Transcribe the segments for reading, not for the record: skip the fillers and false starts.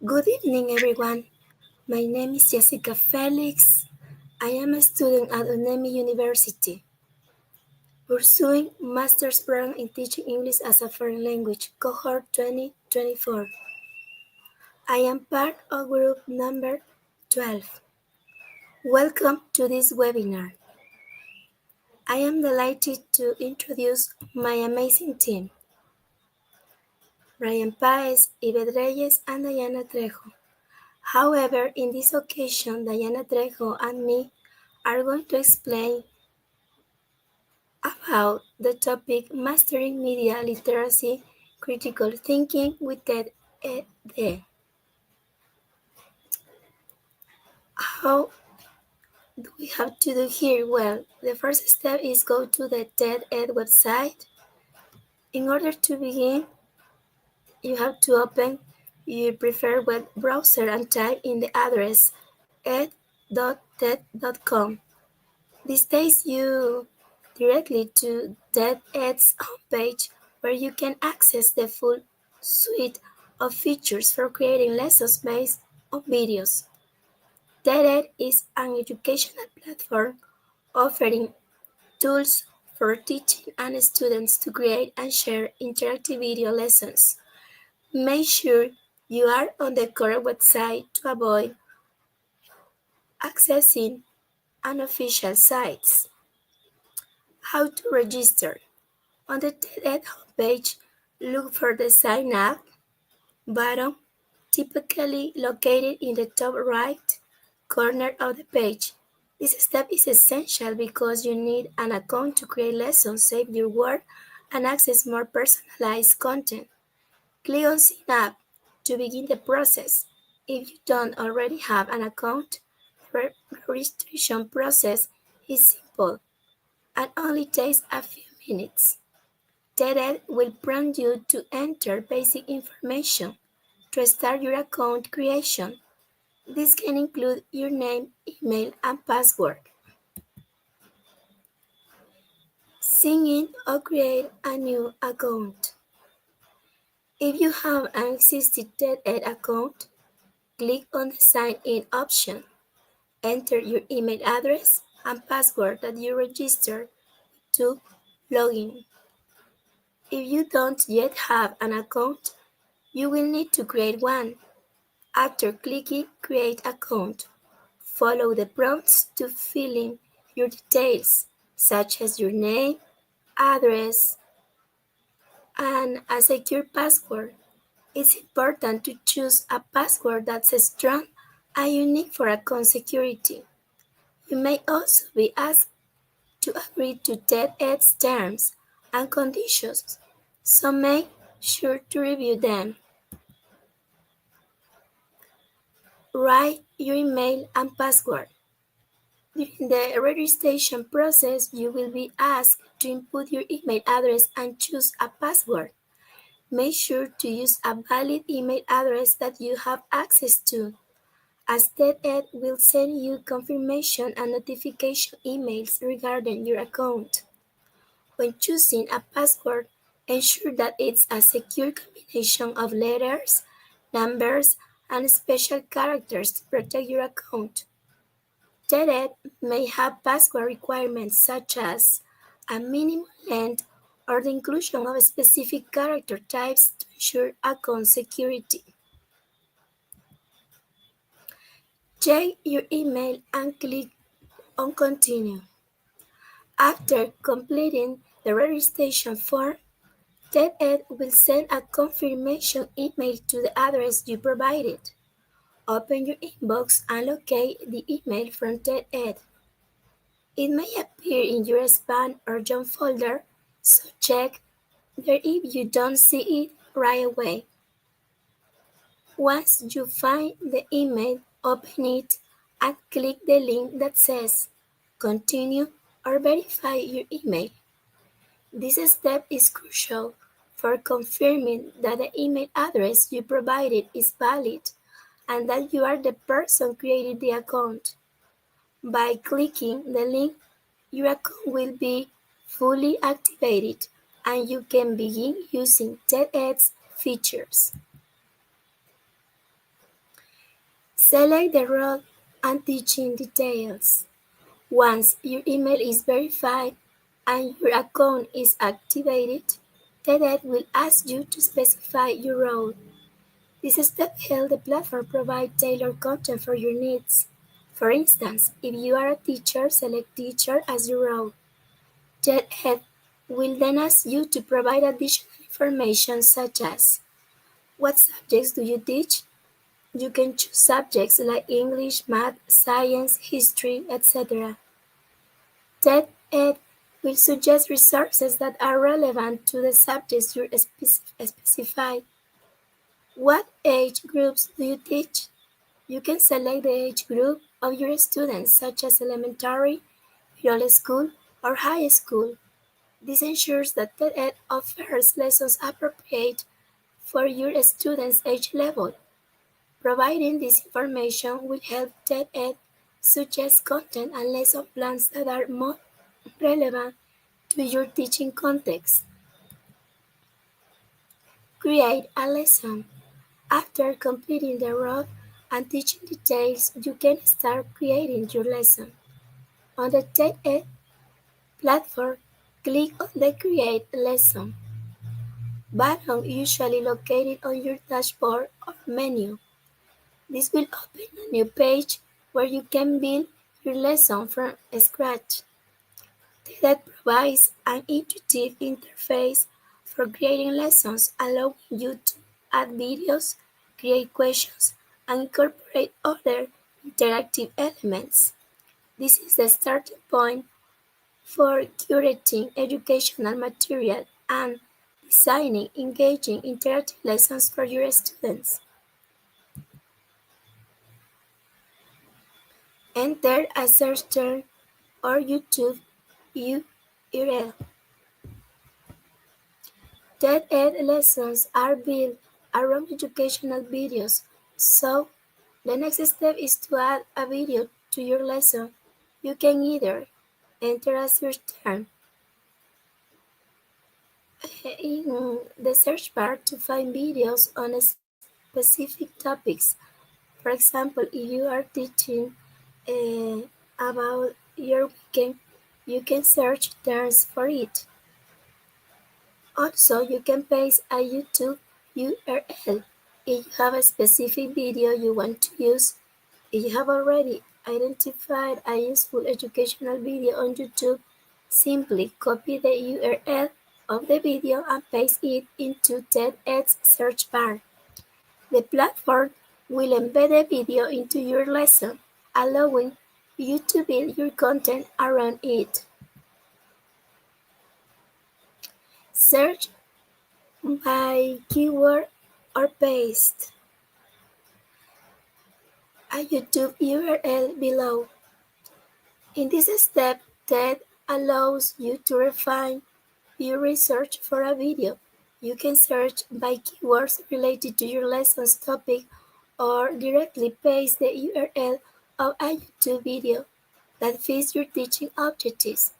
Good evening, everyone. My name is Jessica Felix. I am a student at UNEMI University, pursuing master's program in teaching English as a foreign language, cohort 2024. I am part of group number 12. Welcome to this webinar. I am delighted to introduce my amazing team, Ryan Paez, Yvette Reyes, and Diana Trejo. However, in this occasion, Diana Trejo and me are going to explain about the topic Mastering Media Literacy Critical Thinking with TED-Ed. How do we have to do here? Well, the first step is go to the TED-Ed website. In order to begin, you have to open your preferred web browser and type in the address ed.ted.com. This takes you directly to TED-Ed's homepage, where you can access the full suite of features for creating lessons based on videos. TED-Ed is an educational platform offering tools for teaching and students to create and share interactive video lessons. Make sure you are on the correct website to avoid accessing unofficial sites. How to register? On the TED homepage, look for the Sign Up button, typically located in the top right corner of the page. This step is essential because you need an account to create lessons, save your work, and access more personalized content. Click on Sign Up to begin the process. If you don't already have an account, the registration process is simple and only takes a few minutes. TED-Ed will prompt you to enter basic information to start your account creation. This can include your name, email, and password. Sign in or create a new account. If you have an existing TED-Ed account, click on the Sign In option. Enter your email address and password that you registered to log in. If you don't yet have an account, you will need to create one. After clicking Create Account, follow the prompts to fill in your details, such as your name, address, and a secure password. It's important to choose a password that's strong and unique for account security. You may also be asked to agree to TED-Ed's terms and conditions, so make sure to review them. Write your email and password. During the registration process, you will be asked to input your email address and choose a password. Make sure to use a valid email address that you have access to, as TED-Ed will send you confirmation and notification emails regarding your account. When choosing a password, ensure that it's a secure combination of letters, numbers, and special characters to protect your account. TED-Ed may have password requirements such as a minimum length or the inclusion of specific character types to ensure account security. Check your email and click on Continue. After completing the registration form, TED-Ed will send a confirmation email to the address you provided. Open your inbox and locate the email from TED-Ed. It may appear in your spam or junk folder, so check there if you don't see it right away. Once you find the email, open it and click the link that says Continue or Verify your email. This step is crucial for confirming that the email address you provided is valid and that you are the person creating the account. By clicking the link, your account will be fully activated and you can begin using TED-Ed's features. Select the role and teaching details. Once your email is verified and your account is activated, TED will ask you to specify your role. This step helps the platform provide tailored content for your needs. For instance, if you are a teacher, select Teacher as your role. TED will then ask you to provide additional information such as what subjects do you teach? You can choose subjects like English, math, science, history, etc. TED will suggest resources that are relevant to the subjects you specify. What age groups do you teach? You can select the age group of your students, such as elementary, middle school, or high school. This ensures that TED offers lessons appropriate for your students' age level. Providing this information will help TED suggest content and lesson plans that are more relevant to your teaching context. Create a lesson. After completing the rough and teaching details, you can start creating your lesson. On the TED platform, click on the Create Lesson button usually located on your dashboard or menu. This will open a new page where you can build your lesson from scratch. TED provides an intuitive interface for creating lessons, allowing you to add videos, create questions, and incorporate other interactive elements. This is the starting point for curating educational material and designing engaging interactive lessons for your students. Enter a search term or YouTube URL. TED lessons are built around educational videos, so the next step is to add a video to your lesson. You can either enter a search term in the search bar to find videos on specific topics. For example, if you are teaching about your weekend, you can search terms for it. Also, you can paste a YouTube URL if you have a specific video you want to use. If you have already identified a useful educational video on YouTube, simply copy the URL of the video and paste it into TEDx search bar. The platform will embed the video into your lesson, allowing you to build your content around it. Search by keyword or paste a YouTube URL below. In this step, TED allows you to refine your research for a video. You can search by keywords related to your lesson's topic or directly paste the URL of a YouTube video that fits your teaching objectives.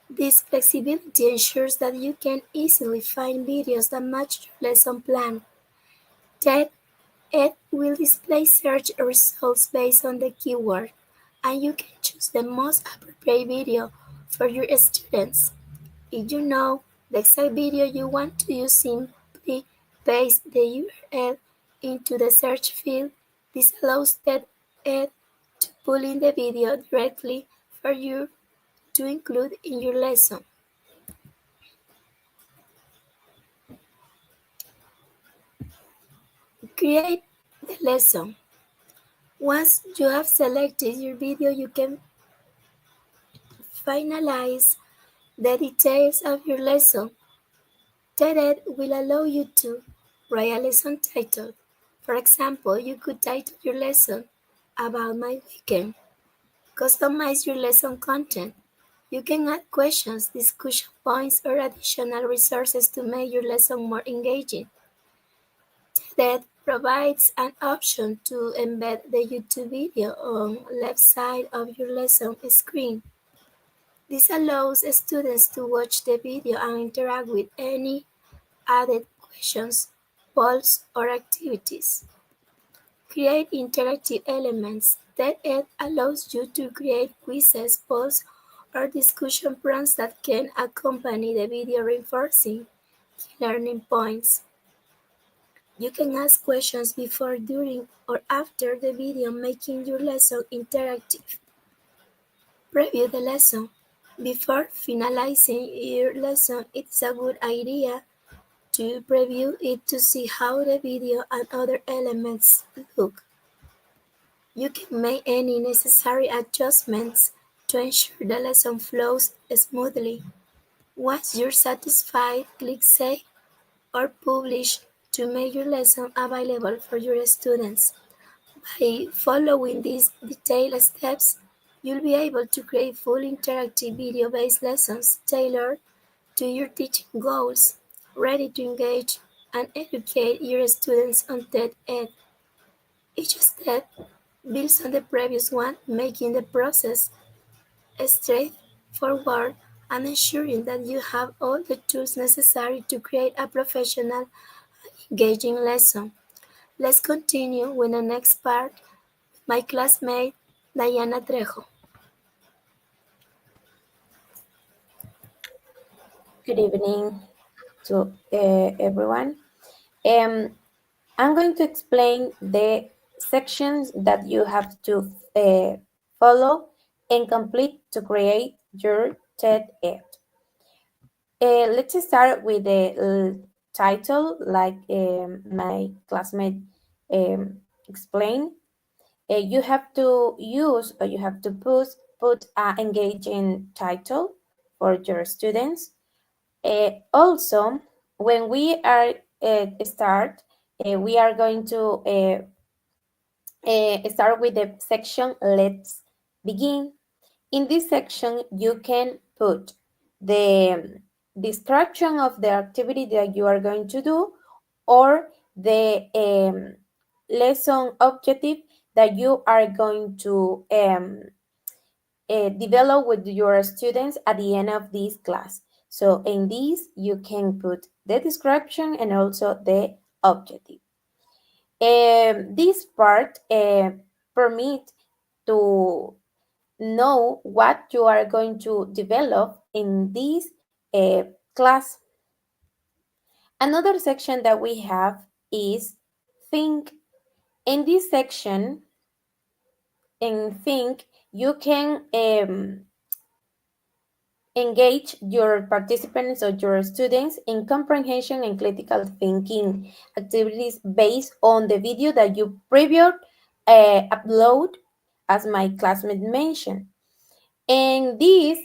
This flexibility ensures that you can easily find videos that match your lesson plan. TED will display search results based on the keyword, and you can choose the most appropriate video for your students. If you know the exact video you want to use, simply paste the URL into the search field. This allows TED to pull in the video directly for you to include in your lesson. Create the lesson. Once you have selected your video, you can finalize the details of your lesson. TED will allow you to write a lesson title. For example, you could title your lesson "About My Weekend." Customize your lesson content. You can add questions, discussion points, or additional resources to make your lesson more engaging. TED provides an option to embed the YouTube video on the left side of your lesson screen. This allows students to watch the video and interact with any added questions, polls, or activities. Create interactive elements. TED allows you to create quizzes, polls, or discussion prompts that can accompany the video reinforcing key learning points. You can ask questions before, during, or after the video, making your lesson interactive. Preview the lesson. Before finalizing your lesson, it's a good idea to preview it to see how the video and other elements look. You can make any necessary adjustments to ensure the lesson flows smoothly. Once you're satisfied, click Save or Publish to make your lesson available for your students. By following these detailed steps, you'll be able to create full interactive video-based lessons tailored to your teaching goals, ready to engage and educate your students on TED Ed. Each step builds on the previous one, making the process straightforward and ensuring that you have all the tools necessary to create a professional, engaging lesson. Let's continue with the next part. My classmate, Diana Trejo. Good evening to everyone. I'm going to explain the sections that you have to follow and complete to create your TED Ed. Let's start with the title, like my classmate explained. You have to use or you have to put an engaging title for your students. Also, when we are start, we are going to start with the section Let's Begin. In this section, you can put the description of the activity that you are going to do or the lesson objective that you are going to develop with your students at the end of this class. So in this, you can put the description and also the objective. This part permit to know what you are going to develop in this class. Another section that we have is Think. In this section, in Think, you can engage your participants or your students in comprehension and critical thinking activities based on the video that you previously upload, as my classmate mentioned. And these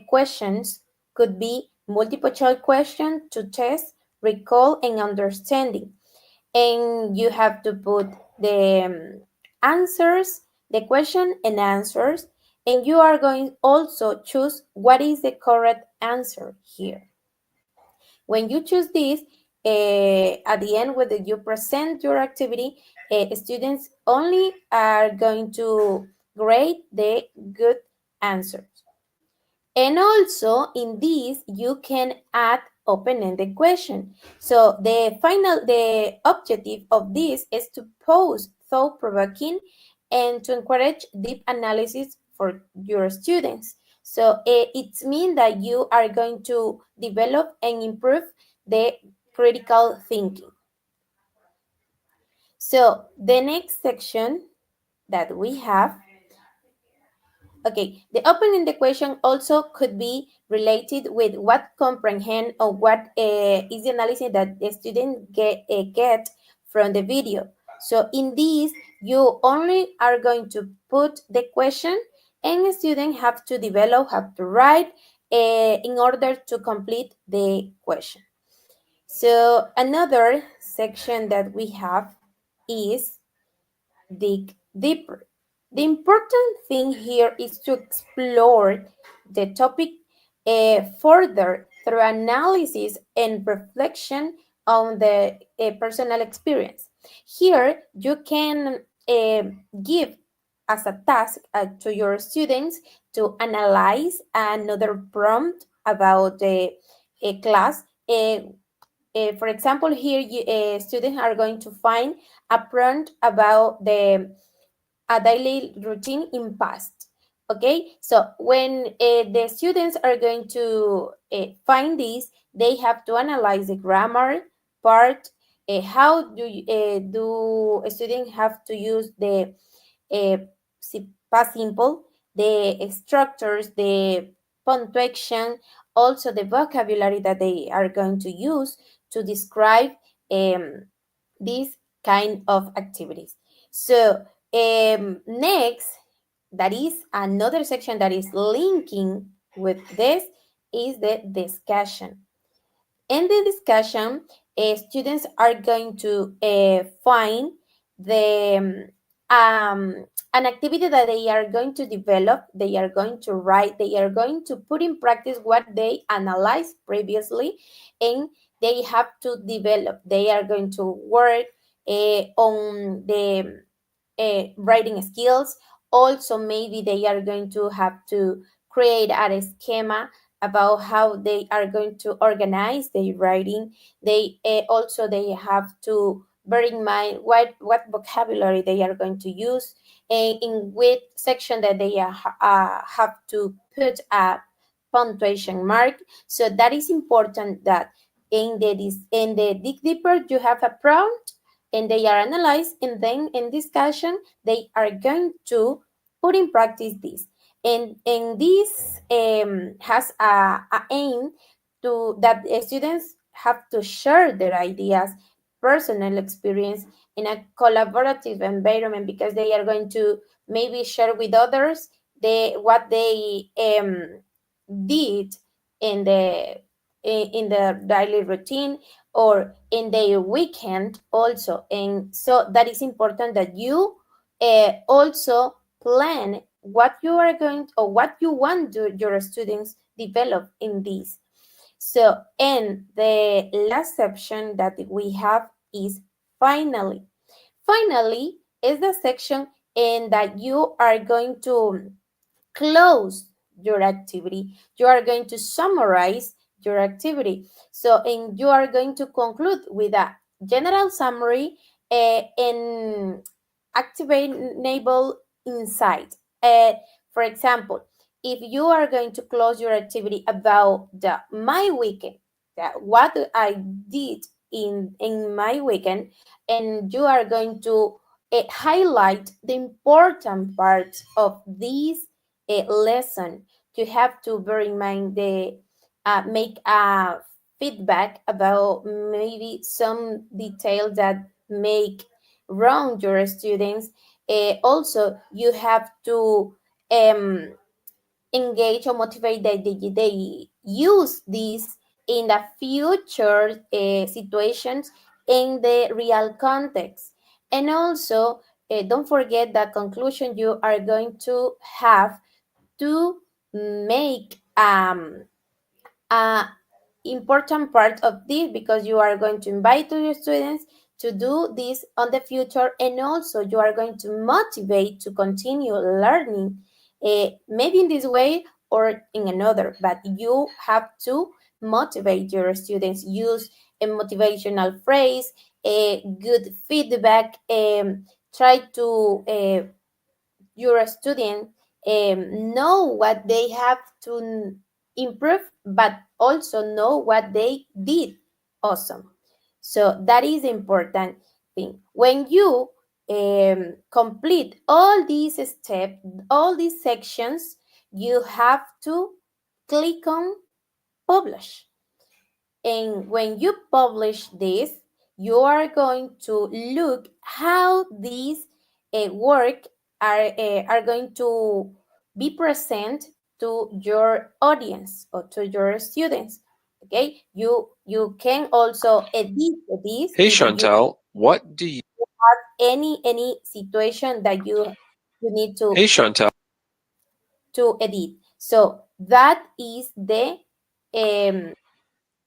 questions could be multiple choice questions to test, recall, and understanding. And you have to put the answers, the question and answers, and you are going also choose what is the correct answer here. When you choose this, at the end, whether you present your activity, students only are going to grade the good answers. And also in this, you can add open-ended question. So the objective of this is to pose thought-provoking and to encourage deep analysis for your students. So it means that you are going to develop and improve the critical thinking. So the next section that we have, okay, the open-ended question also could be related with what comprehend or what is the analysis that the student get from the video. So in this, you only are going to put the question and the student have to develop, have to write in order to complete the question. So another section that we have is dig deeper. The important thing here is to explore the topic further through analysis and reflection on the personal experience. Here, you can give as a task to your students to analyze another prompt about the class for example, here students are going to find a prompt about a daily routine in past. Okay, so when the students are going to find this, they have to analyze the grammar part. How do a student have to use the uh, past simple, the structures, the punctuation, also the vocabulary that they are going to use to describe these kind of activities. So next, that is another section that is linking with this is the discussion. In the discussion, students are going to find the an activity that they are going to develop, they are going to write, they are going to put in practice what they analyzed previously, and they have to develop. They are going to work on the writing skills. Also, maybe they are going to have to create a schema about how they are going to organize their writing. They also they have to bear in mind what vocabulary they are going to use and in which section that they have to put a punctuation mark. So that is important that in the dig deeper you have a prompt and they are analyzed, and then in discussion they are going to put in practice this, and this has a aim to that students have to share their ideas, personal experience in a collaborative environment, because they are going to maybe share with others what they did in the daily routine or in their weekend also. And so that is important that you also plan what you are going to, or what you want your students develop in this. So, and the last section that we have is finally. Finally is the section in that you are going to close your activity. You are going to summarize your activity. So, and you are going to conclude with a general summary and activate enable insight. For example, if you are going to close your activity about my weekend, what I did in my weekend, and you are going to highlight the important parts of this lesson. You have to bear in mind the make a feedback about maybe some details that make wrong your students. Also, you have to um, engage or motivate that they use this in the future situations in the real context. And also, don't forget the conclusion you are going to have to make a important part of this, because you are going to invite to your students to do this on the future, and also you are going to motivate to continue learning, maybe in this way or in another, but you have to motivate your students. Use a motivational phrase, a good feedback, try to your student know what they have to improve, but also know what they did awesome. So that is important thing. When you complete all these steps, all these sections, you have to click on publish. And when you publish this, you are going to look how these work are going to be present to your audience or to your students. Okay, you can also edit this Hey if you Chantal, what do you any situation that you need Hey Chantal, to edit. So that is um Hey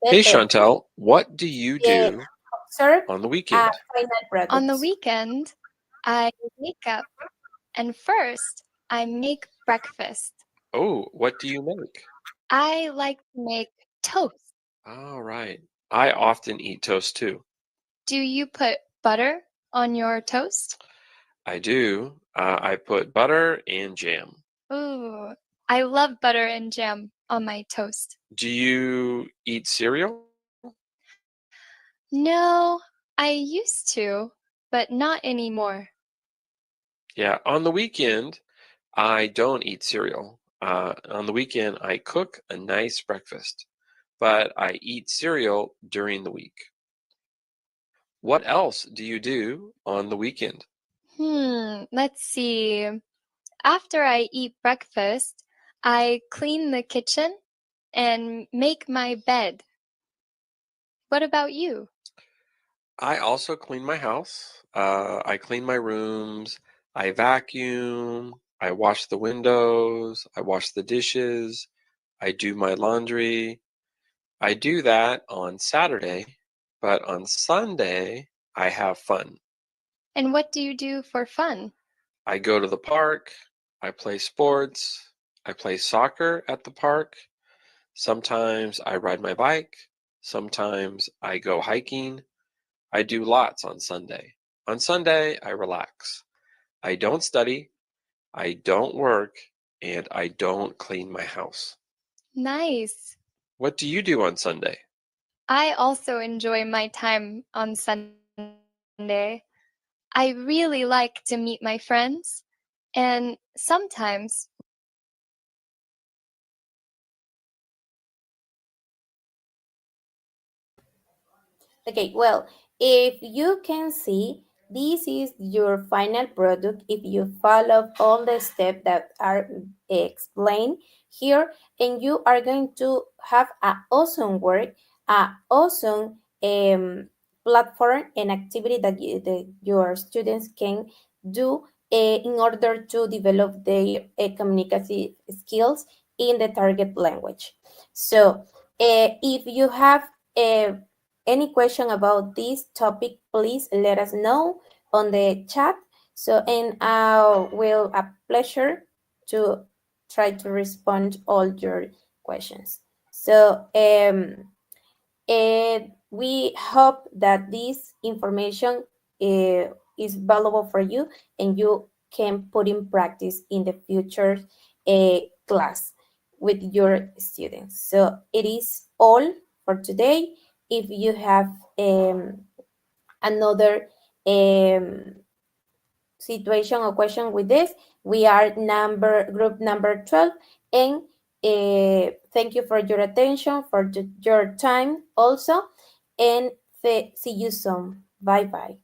the Chantal, what do you the do observe on the a weekend? final On the products. weekend, I wake up and first I make breakfast. Oh, what do you make? I like to make toast. All right. I often eat toast too. Do you put butter on your toast? I do. I put butter and jam. Ooh, I love butter and jam on my toast. Do you eat cereal? No, I used to, but not anymore. Yeah, on the weekend, I don't eat cereal. On the weekend, I cook a nice breakfast, but I eat cereal during the week. What else do you do on the weekend? Let's see. After I eat breakfast, I clean the kitchen and make my bed. What about you? I also clean my house. I clean my rooms. I vacuum. I wash the windows. I wash the dishes. I do my laundry. I do that on Saturday, but on Sunday, I have fun. And what do you do for fun? I go to the park. I play sports. I play soccer at the park. Sometimes I ride my bike. Sometimes I go hiking. I do lots on Sunday. On Sunday, I relax. I don't study. I don't work. And I don't clean my house. Nice. What do you do on Sunday? I also enjoy my time on Sunday. I really like to meet my friends, and sometimes Okay, well, if you can see, this is your final product if you follow all the steps that are explained here, and you are going to have an awesome work, an awesome platform and activity that your students can do in order to develop their communicative skills in the target language. So, if you have a any question about this topic, please let us know on the chat. So, and will a pleasure to try to respond all your questions. So, we hope that this information is valuable for you and you can put in practice in the future class with your students. So it is all for today. If you have another situation or question with this, we are group number 12, and thank you for your attention, for your time also, and see you soon. Bye bye.